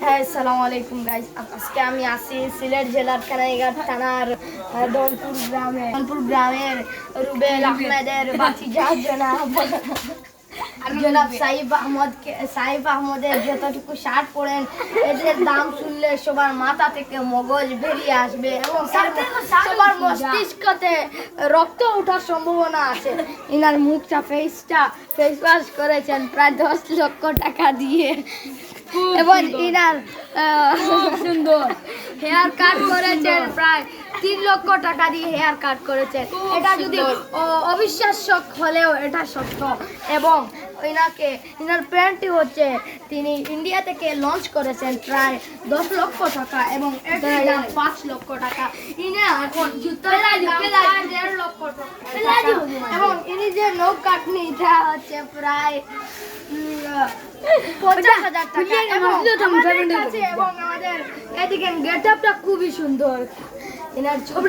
হ্যাঁ, আসসালামু আলাইকুম গাইস। আজকে আমি আছি সিলেট জেলার কানাইঘাট থানার দৌলপুর গ্রামের রুবেল আহমেদের ভাতিজা জনাব সাইফ আহমদের যতটুকু শার্ট পরেন এদের দাম শুনলে সবার মাথা থেকে মগজ বেরিয়ে আসবে এবং সবার মস্তিষ্কতে রক্ত ওঠার সম্ভাবনা আছে। ইনার মুখটা ফেস ওয়াশ করেছেন প্রায় 10 লক্ষ টাকা দিয়ে এবং ইনার সুন্দর হেয়ার কাট করেছেন প্রায় 3 লক্ষ টাকা দিয়ে হেয়ার কাট করেছেন। এটা যদি অবিশ্বাস্য হলেও এটা সত্য। এবং ইনার প্যান্টটি হচ্ছে তিনি ইন্ডিয়া থেকে লঞ্চ করেছেন প্রায় 10 লক্ষ টাকা এবং এটার দাম 5 লক্ষ টাকা। ইনি এখন জুতার দাম 1.5 লক্ষ টাকা এবং ইনি যে নখ কাটনি এটা হচ্ছে প্রায় 50,000 টাকা। এবং আমাদের এদিকে গেটআপটা খুবই সুন্দর। এনার ছবি